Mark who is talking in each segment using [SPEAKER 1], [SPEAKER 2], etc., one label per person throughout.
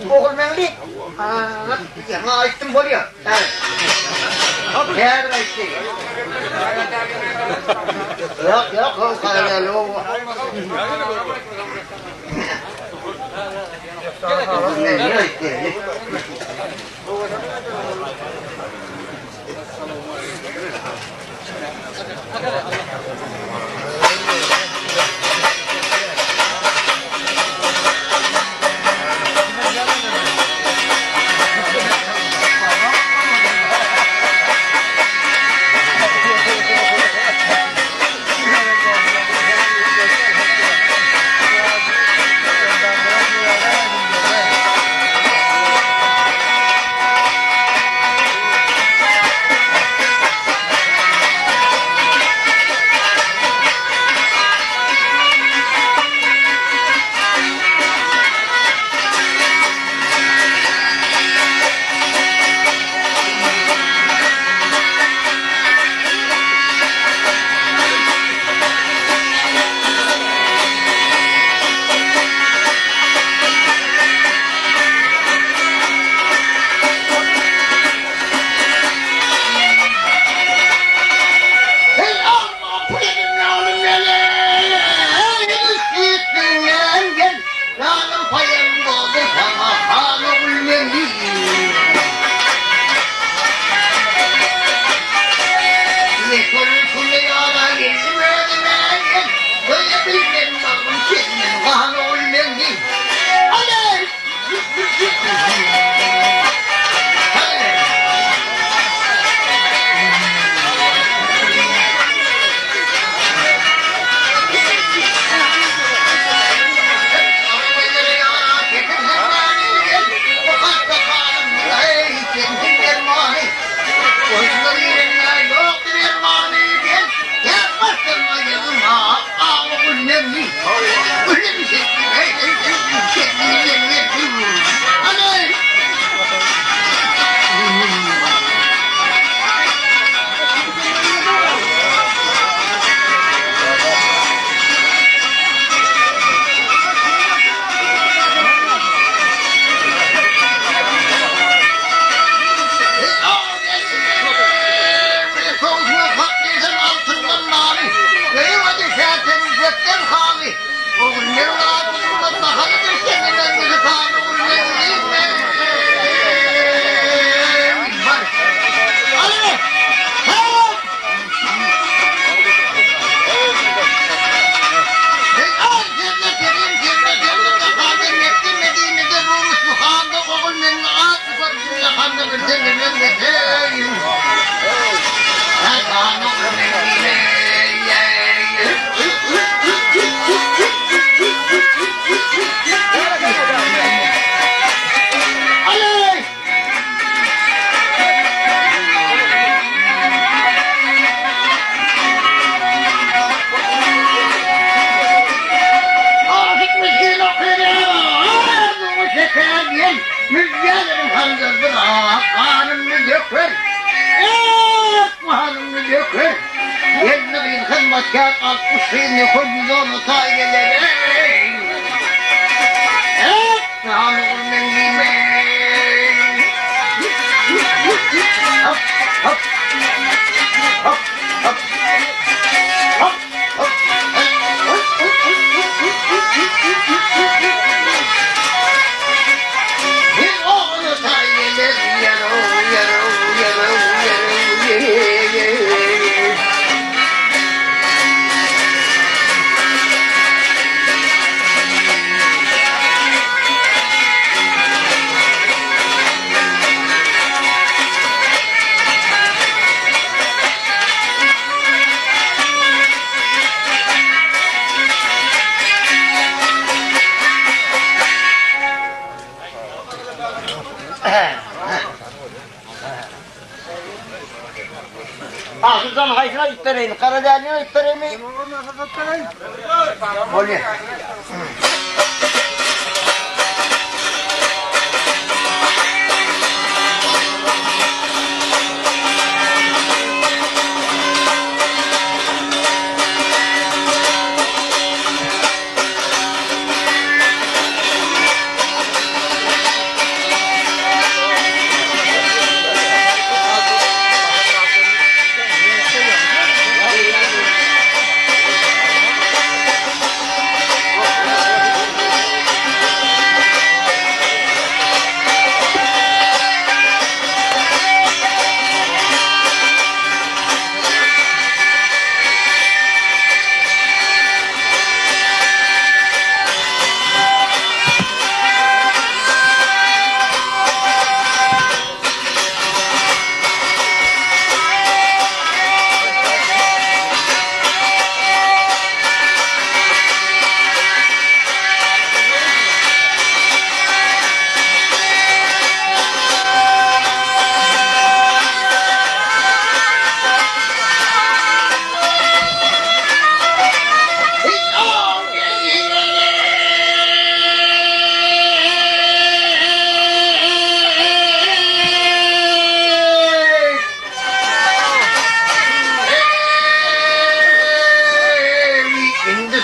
[SPEAKER 1] Oğul memlik. Yana açtım boluyor. Evet. Nerede açtı? Yok o kadar o. Ne açtı? Ağzından haysına ittireyim, Karadeniz'e ittireyim mi? Oluyor.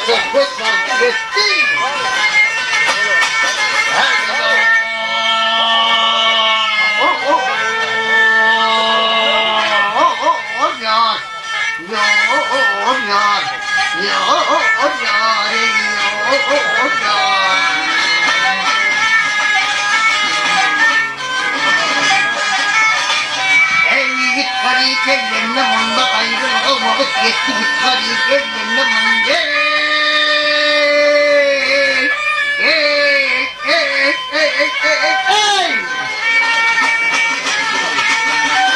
[SPEAKER 1] sohbet vakti geçti. Ellerine manda ayrılığı vakit geçti git hadi ellerine manda.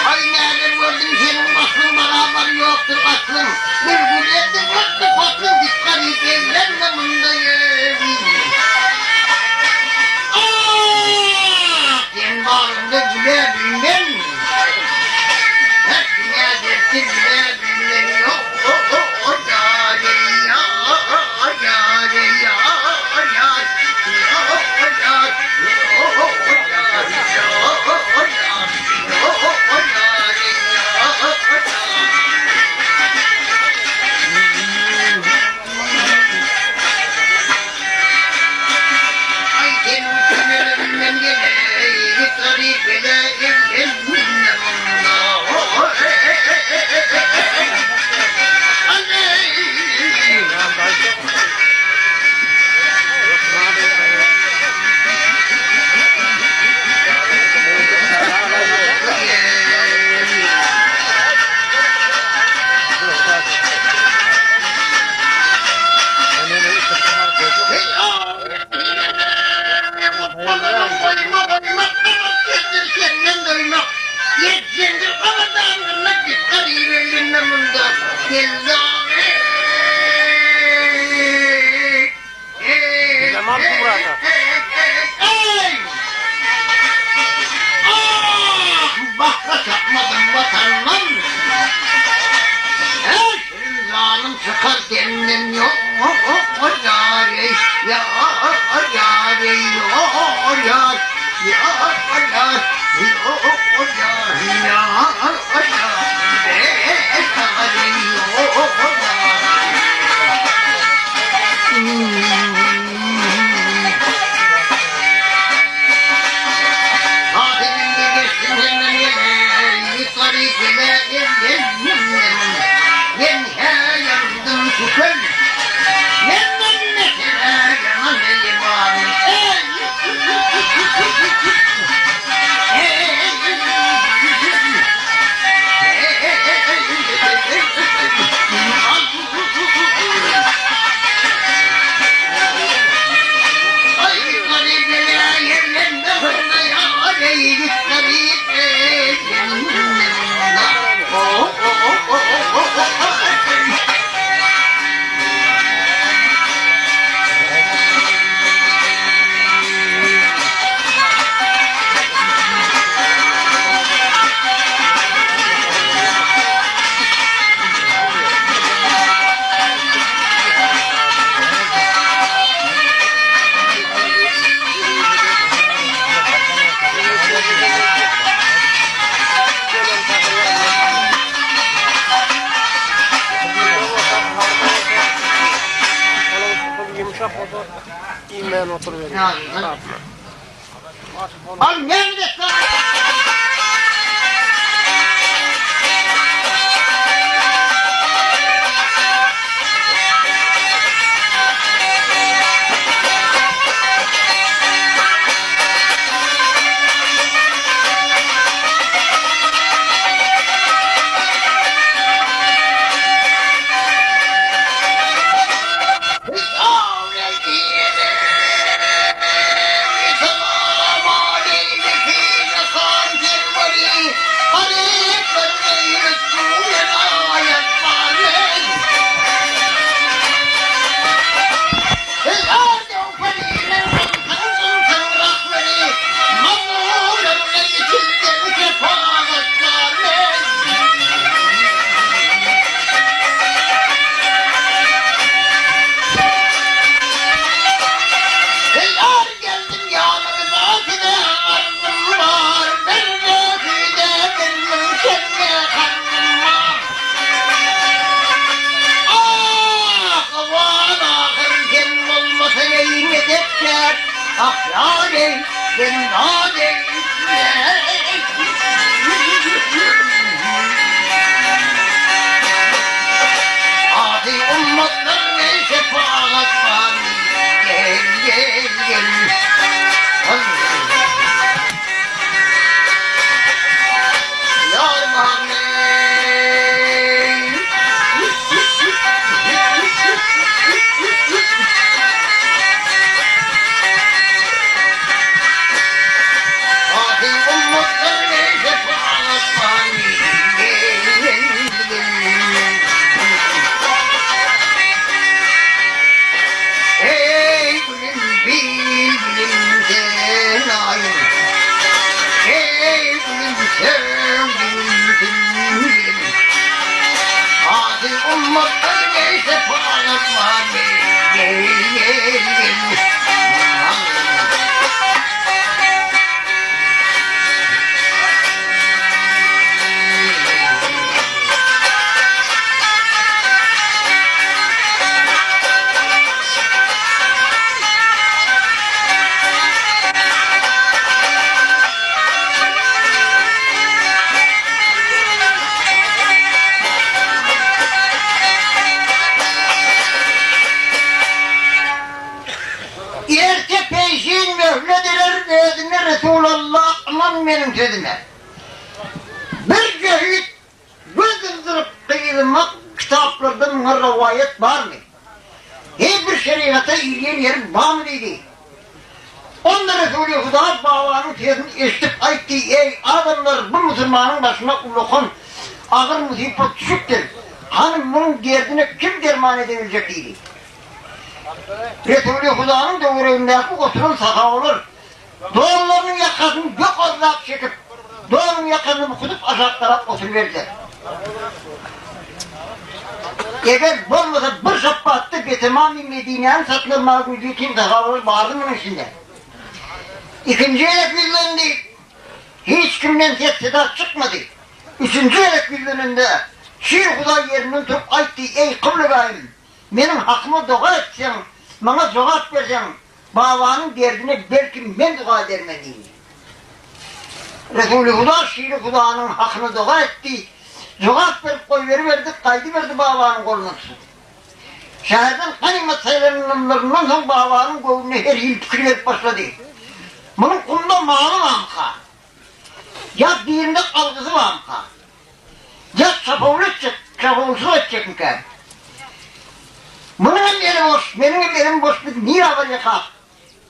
[SPEAKER 1] Ay nerede gördün senin aklın beraber yoktur aklın. Bir gülletti baktı baktın git hadi ellerine manda. Sen bağrında gülebilmem. Bahra çakmadım vatandan. Zalim çıkar kendin yok o yâre ya o yâre ya o yâre ya o yâre ya o yâre ya o yâre
[SPEAKER 2] İğmen oturuyor.
[SPEAKER 1] Abi neredesin? Selam aleyküm. ah yarim, benim yarim. Adi ummatlar ne şefaat var, gel gel gel. Ya Muhammed. Adi ummatlar ne şefaat var, gel gel gel. Ey gülüm bil gülüm sen ayım. Ey gülüm sen gülüm gülüm. Adi ummatlar ne şefaat var, gel gel gel. Erkek peşin mühledir dediğine Resulullah aman benim sözüme. Bir cahit göz kızdırıp kıyılmak kitaplarda buna rivayet var mı? Hiçbir şeriata ilgilen yerim var mı dedi. Onda Resulü Huda babanın sözünü eşitip aytti, ey adamlar bu Müslümanın başına ulukun ağır musibet düşüktür. Hanım bunun derdine kim derman edebilecek dedi. Resulü Huda'nın doğruluğundaki oturun saka olur. Doğruların yakasını yok olarak çekip, doğrunun yakasını okutup aşağı taraf oturuverdiler. Eğer olmasa bir şapka attı, Betemami Medine'nin satılan mağdurluğu kim saka olur, vardı bunun içinde. İkinci elek yüzlerinde hiç kimden ses seda çıkmadı. Üçüncü elek yüzlerinde Şir Huda yerinin tutup aytti, ey kıblı benim hakkımı dua etsen, bana cevap versen, babanın derdine belki ben dua ederim diyeyim. Resulü Huda, Şir Huda'nın hakkını dua etti, cevap verip koyuveriverdi, kaydı verdi babanın kolunu tuttu. Şehirden kanimet sayılarından sonra babanın kolunu her yıl tükürüverip başladı. Bunun kumda malı var mı? Ya birinde algısı var mı? Ya çapavulsuz edecek mi? Bunun eli boş, benim elim boş, niye alacak ha?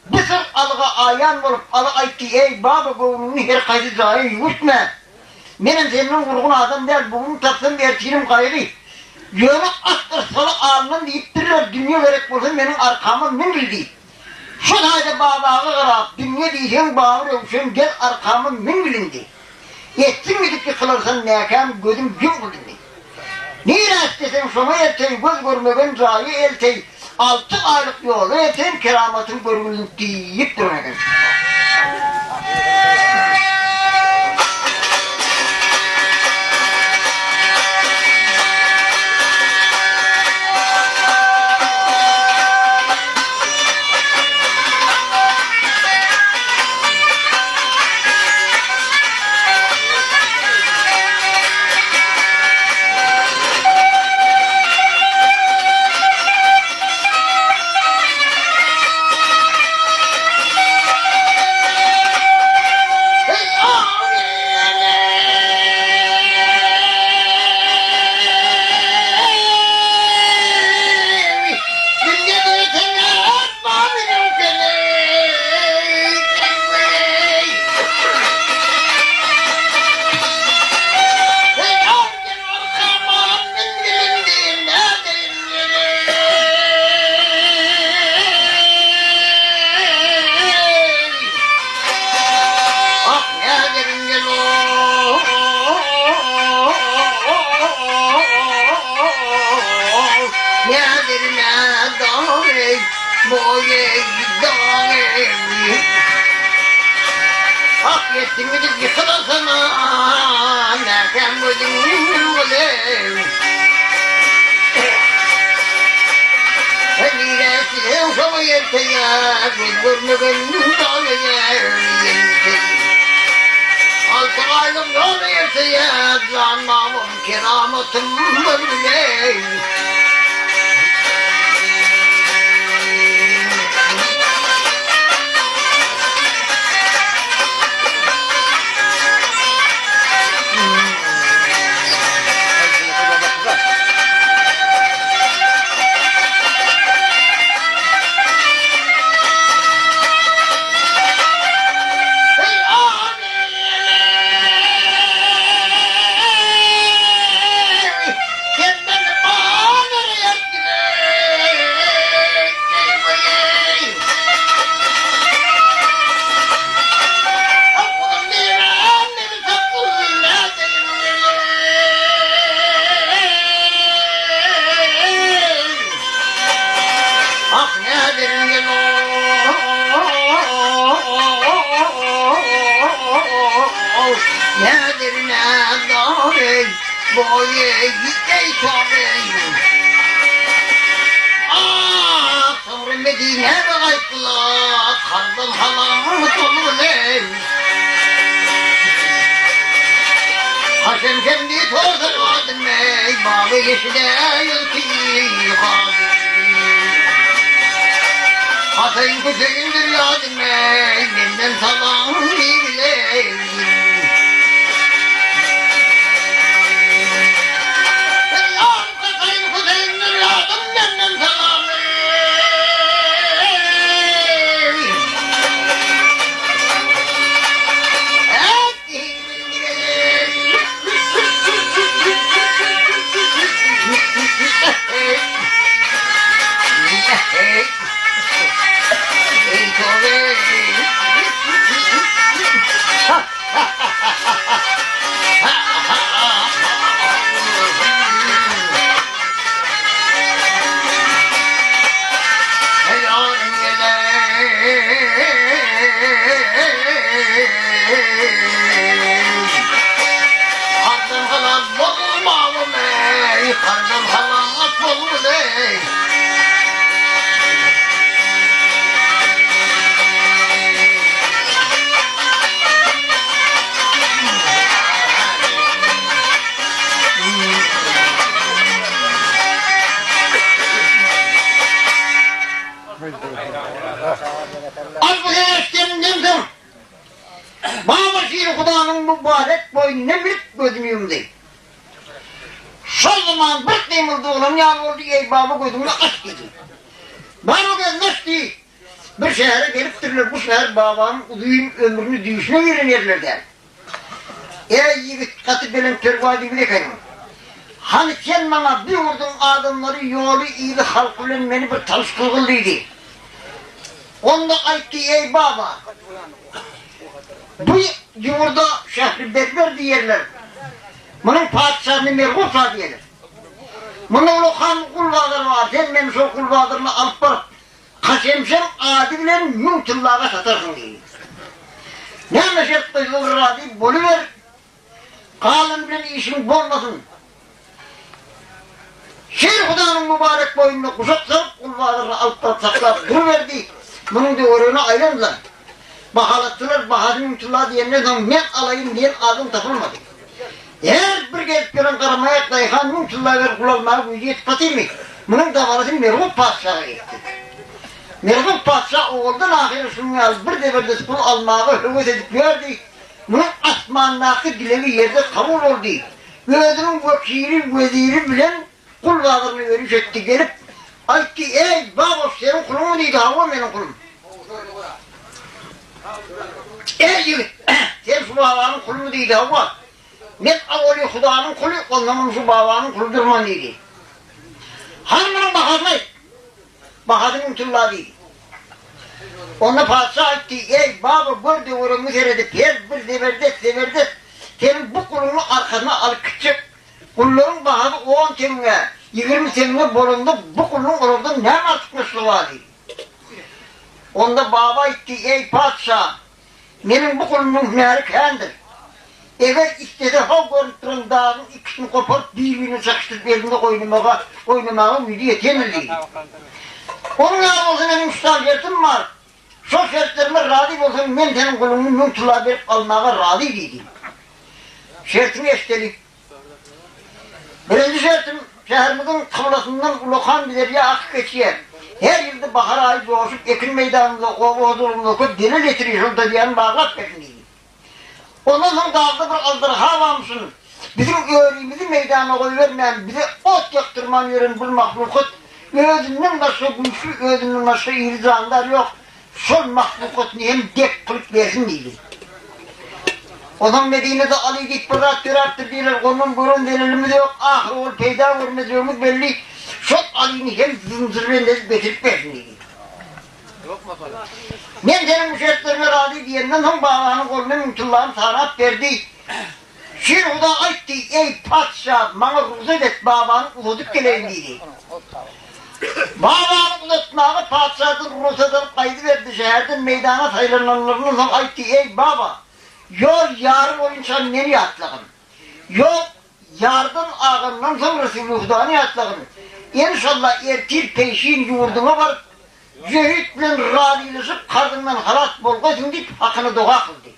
[SPEAKER 1] Bir sırf alığa ayan olup, alı aytti, ey baba kovunun her kaydı zahir yutma. Benim senin vurgun adam değil, bugün tatsın bir ertiğim kaygı. Yönü attır, salı ağrından deyip dururlar, dünya verek olsun benim arkamı mingildi. Şu halde babağı kırar, dünya diyeceğim bağır yoksun, gel arkamı mingilindi. Ettin mi ki kılarsan nekam, gözüm gün kılındı. Nire istesen şuna erteği, göz görmeden zayi elteği, 6 aylık yolu erteğin keramatın görgülün deyip durmadan. Yettin gidip yıkılasana, nereden gözüm olayım? Niresinden sonra dağı erteye, görmegen dağı erteye. Altı aylım yol erteye, canmamım keramatım bölmeye. Nedir ne dağın boyu gitey sorayım. Ah sonra Medine'de kayıtla kardım halam dolu ne. Haşem kendi tozarmadın ey bağlı yeşile yılkıyı kaldı. Hatayın kuzeyindir yadım ey benden salam bileyim. Mübarek boy ne büyük gözümüyüm değil. Şu zaman bir demildi oğlum ya oldu ey baba gözümle aç dedi. Bana gelmez değil. Bir şehre gelip dururlar bu şehir babamın uzun ömrünü düğüşüne verirler der. Ey yiğit katı benim törvadi bile kayım. Hani sen bana bir vurdun adamları yolu iyiydi halkıyla beni bir talış kılgıldıydı. Onda ayıttı ey baba. Bu yurda şehri bekler diyerler. Bunun padişahını merhusa diyeler. Bunun ulukan kulvadır var. Sen benim şu kulvadırını alıp var. Kaçemşem adiyle yumtullağa satarsın diye. Ne meşet kıyılır adi boluver. Kalın bilen işin bolmasın. Şeyh Hudan'ın mübarek boyunla kuşak sarıp kulvadırını alıp var saklar duruverdi. Bunun da oruna ayrıldılar. Bahalattılar, bahadın yumtullağı diyenler zaman ben alayım diyen adım tapılmadı. Eğer bir gelip gören karamaya dayıkan yumtullağı ver kullanmaya gücü yetpatır mı? Bunun damarasını Merhub Padişah'a etti. Merhub Padişah oğuldan ahire şunu yaz, bir de bir de kul almağı hüvvet edip verdi. Bunun asmandaki dileği yerde kabul oldu. Gözünün vekili, veziri bilen kul varlığını görüş etti gelip, aytti ey babos senin kulun değil, hava benim kulum. Ey yiğit, sen şu babanın kulu değil hava. Ben avoli Hudanın kulu, ondan şu babanın kuludurman dedi. Hanımının bakadını, bakadının tullağı değil. Ona padişah etti, ey baba gördü uğrunu seredi, bir severdet, senin bu kulunu arkasına alıp küçük, kulların bakadı 10 temine, 20 temine bolunda bu kulun orada ne artıkmışlığı var dedi. Onda baba etti, ey padişah, benim bu kulumun hüneri kendir. Eğer istedi hal görüntürün dağın ikisini koparıp birbirini çakıştırıp elinde oynamağa müdü yetenirdi. Onun ya olsun benim üstad şertim var. Şu şertlerime radip olsun, ben senin kulumun mümtüla verip almaya radip değilim. Şertimi eşteli. Birinci şertim, şehrimizin kıblasından Ulukan Bileriye akı geçiyor. Her yılda bahar ayı doğuşup ekin meydanında o durumda okup dili getiriyor şurada diyen bağlat peşindeyim. Ondan sonra dağda bir aldırha varmışsın. Bizim öğrimizi meydana koyuvermeyen, bize ot yaktırman yörün bu mahlukut. Özünden başka güçlü, özünden başka irzanlar yok. Sol mahlukut neyem dek kılıp versin değil. Ondan Medine'de Ali git bırak terattır diyorlar, onun burun delilimiz yok. Ahir ol peyda vurmacığımız belli. Çok Ali'ni hem zınzırlarını betirip versin değil.
[SPEAKER 2] Yok mu falan?
[SPEAKER 1] Ben senin bu şartlarına razı diyenden hem bağlanın koluna mümkünlerini sanat verdi. Şir o da ayıttı, ey padişah, bana ruzet et babanı uzadık geleyim dedi. Babanı uzatmağı padişahın ruhsadan kaydı verdi, şehirden meydana sayılanlarının ayıttı, ey baba. Yol yarın o insan nereye atlakın? Yol yardım ağından sonrası muhtani atlakın. İnşallah ertir peşin yurduma var. Zühütle radiyleşip kadından halat bolgasın deyip hakkını doğa kıldı.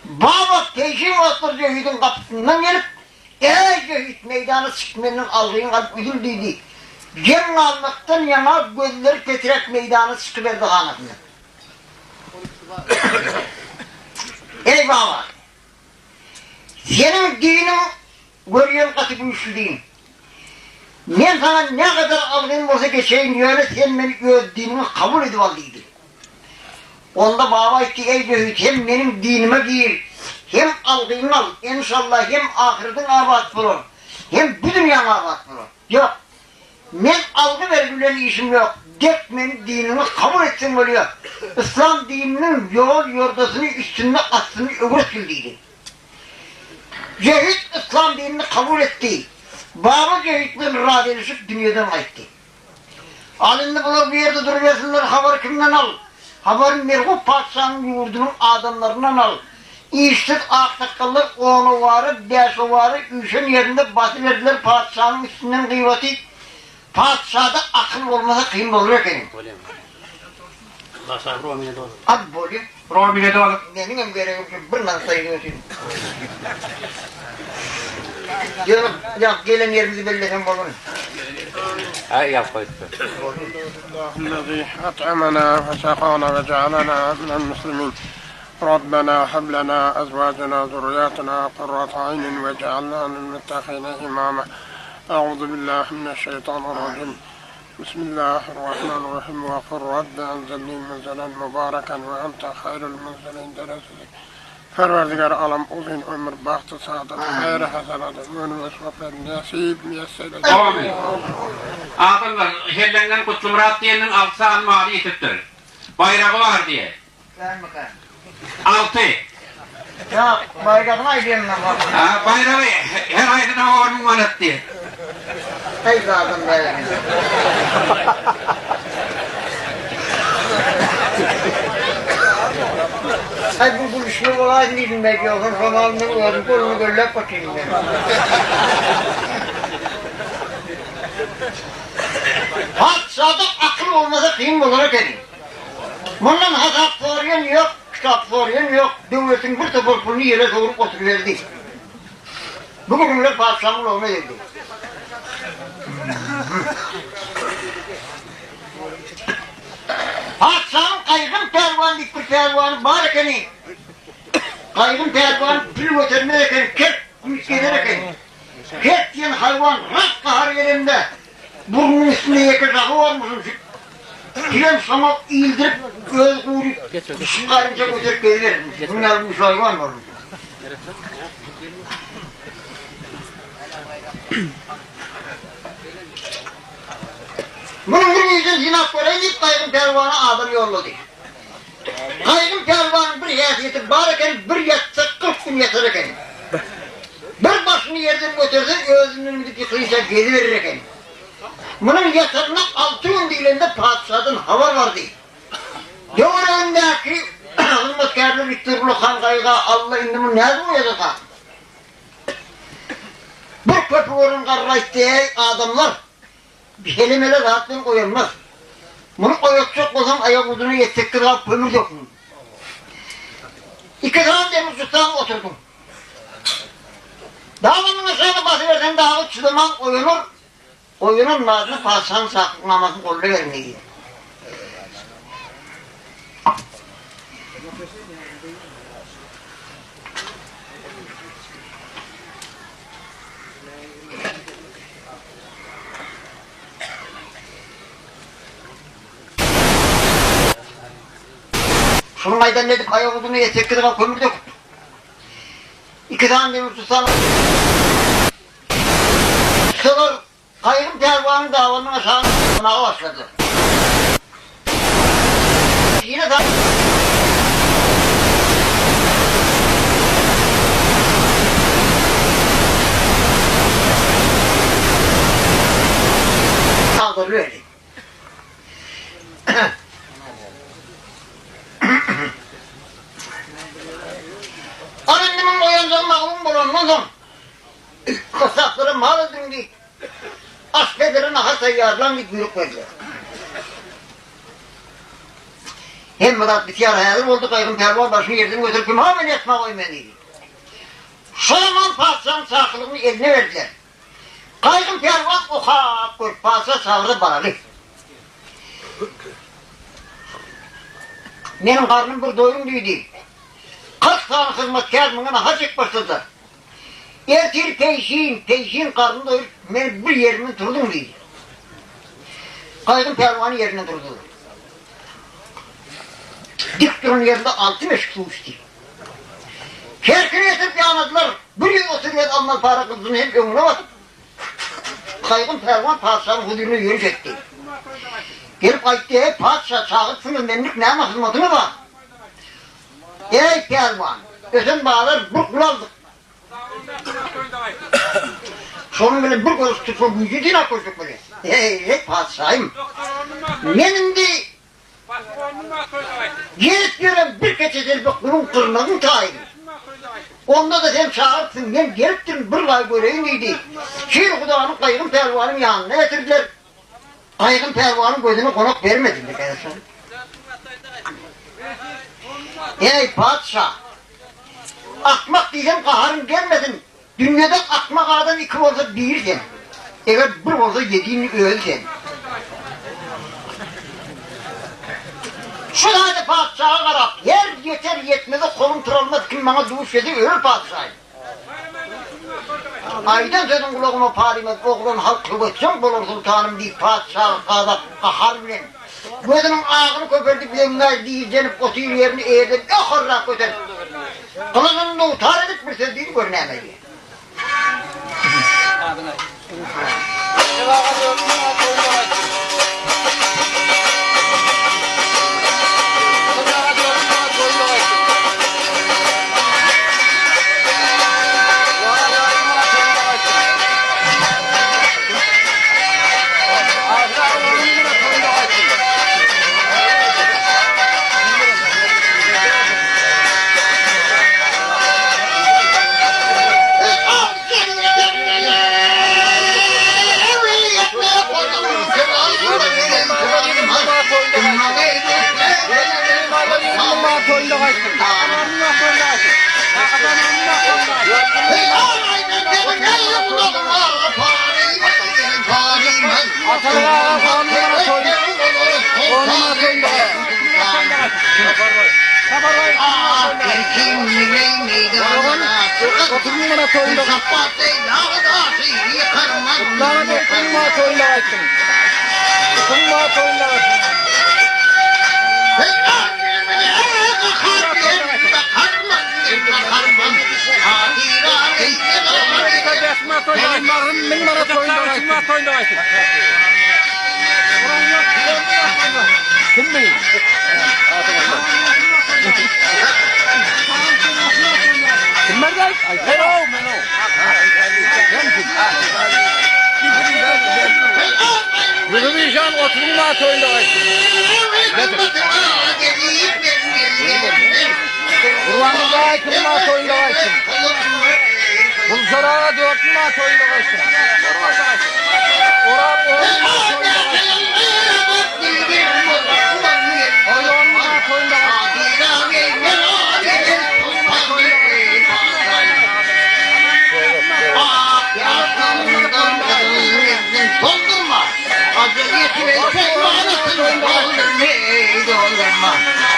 [SPEAKER 1] Baba peşin atır Zühüt'ün kapısından gelip ey Zühüt meydanı sıkmenin aldığın kalp üzüldüydü. Cem almaktan yana gözleri titrek meydanı sıkıverdi kanatını. Ey baba! Senin dinin görüyorum katı bu işi değil. Ben sana ne kadar aldığım olsa geçeyim öyle sen beni dinimi kabul edip aldıydı. Onda baba etti ey Zühüt hem benim dinime gir, hem aldığını al, inşallah hem ahirden abat bulur, hem bu dünyanın abat bulur. Yok, ben algı vergülen işim yok, dek benim dinimi kabul etsin oluyor. İslam dininin yol yordasını üstünde aslını öbür kildiydi. Zühüt İslam dinini kabul etti. Baba Zühüt'le radiyleşip dünyadan kayıttı. Alinde bulur bir yerde duruyorsunlar, haber kimden al? Haberin merhub padişahın yurdunun adamlarından al. İşsiz aksakallık onu varı, beşi varı, üşün yerinde basıverdiler padişahın üstünden kıymeti. Padişahda akıl olmasa kıyım olur efendim.
[SPEAKER 2] Nasıl Romi'ne doğru?
[SPEAKER 1] Abi böyle.
[SPEAKER 2] Romi'ne doğru.
[SPEAKER 1] Benim hem gereğim ki bundan sayılıyorsun. Diyorum, ya gelen yerimizi belirlesen olur.
[SPEAKER 2] Ay yap koydu.
[SPEAKER 3] الذي أطعمنا وسقانا وجعلنا من المسلمين ربنا هب لنا أزواجنا ذرياتنا قرة عين واجعلنا للمتقين إماما أعوذ بالله من الشيطان الرجيم بسم الله الرحمن الرحيم وقل رب أنزلني منزلا مباركا وأنت خير المنزلين درجتك Perverdigar alam uzun ömür, bahtı, saadet, hayır, hasenat, önü ve sohbet, nasip, müyesseyle.
[SPEAKER 4] Amin. Ağabeyler, hellenden Kutlu Murat diyenin 6 saat mali yetiptir. Bayrağı var diye.
[SPEAKER 1] Ver bakalım.
[SPEAKER 4] 6.
[SPEAKER 1] Ya bayrağına aydın lan bak.
[SPEAKER 4] Bayrağı her ayda oğlum manat diye.
[SPEAKER 1] Ey zaten böyle. Ay bu buluşma olay değilim belki olsun, zamanını uğradım, kolunu göllep bakayım ben. Padişahda akıl olmasa kıyım olarak edin. Bundan hesap soruyan yok, kitap soruyan yok, devletin bir tabakını yere doğru oturuverdi. Bugünler padişahın olma geldi. Padişahın kaygın pervanlık bir pervanı var ekeni. Kaygın pervanı pil götürmeyken, kep ülkelerken, kep diyen hayvan rast kahar yerinde, burnun üstünde yakacağı varmışsın. Kilen sana eğildirip, göz kuyruk, dişi karınca götürüp gelir. Bunlar bir hayvan var. Bunun bir yüzden zinaklara gidip kaygın pervanı adam yolladı. Kaygın pervanın bir hasiyeti barken bir yatsa 40 gün yatarken. Bir başını yerden götürse özünün bir yıkıysa geliverirken. Bunun yatarına 6 gün dilinde padişahın havar vardı. Doğruğundaki hizmetkarlı Viktorlu Han Kayga Allah indimin ne bu yazıka? Bir köpüğünün karrayttığı adamlar bir kelimele rahatlığın koyulmaz. Bunu koyacak olsam ayak udunu yetecektir, kalk kömür yok mu? 2 tane demir tutan oturdum. Dağının aşağıda basıverden dağı çıdıman oyunur. Oyunun lazım pasan saklamasını kollu vermeyi. Şunun aydan dedik ayak udunu yetecektir, kalk kömür yok. 2 tane demir tutan Kıvır, kayırım pervanın davanın aşağına başladı. Yine de kaldırıyor öyle. Annemin boyancağın mağlum bulanmazım. Kısakları mal edildi. Askerlerin ahasa yarlan bir kuyruk verdiler. Hem Murat bitiyar hayalim oldu, kaygın pervan başını yerden götürüp hemen yatma koymalıydı. Şolaman padişahın sağlığını eline verdiler. Kaygın pervan oha koyup padişah sağlığı bağlı. Benim karnım bir doyum düydü. 40 tane hizmetkar bana hacık başladılar. Ertir peşin karnını doyurup ben bir yerimin durdum dedi. Kaygın pervanın yerine durdu. Dik durun yerinde 6 meşk su içti. Kerkini yatırıp yanadılar. Bir yıl oturuyor almaz para kızını hem önüne batıp. Kaygın pervan padişahın hudurunu yürüyüş etti. Gelip kayıttı, padişah çağırsın benlik ne ama hizmetine bak. Ey pervan, özen bağlar bu kullandık. Şunun böyle bir koz tutma vücuduna koştuk böyle. Hey padişahım. Benim de gelip gören bir keçesel bakırım kırmızın tayini. Onda da sen çağırsın, ben geliptim bir lay göreyim neydi. Şiir Kudağ'ın kaygın pervanın yanına getirdiler. Kaygın pervanın gözüne konak vermediler kardeşim. Ey padişah. Akmak diyeceğim kaharın gelmedin. Dünyada akmak adam 2 olsa 1 sen. Eğer 1 olsa 7'ini öl sen. Şu halde padişaha karap. Yer yeter yetmedi kolum turalmaz kim bana duş yedi öl padişahı. Aydan senin kulağıma parimet oğlun halk kılıçcan bulur sultanım deyip padişahı kahar bilen. Gözünün ağını köpürdü bilenler diyeceğinip o sihir yerini eğdirip yakarrak götür. Kılıcını da utar edip bir söz değil görünemedi. Erkin yüreği meydanına oturmana toyunda kapatı yağdası yıkarmaz yıkarmaz toyunda açtım yıkarmaz toyunda açtım kim mi? Kimlerden? Meno. Yürümeyeceğim oturumlar toyunda açtım. Kurbanlığa kırma toyunda açtım. Bulsaraya 4 toyunda açtım. Oran Aman.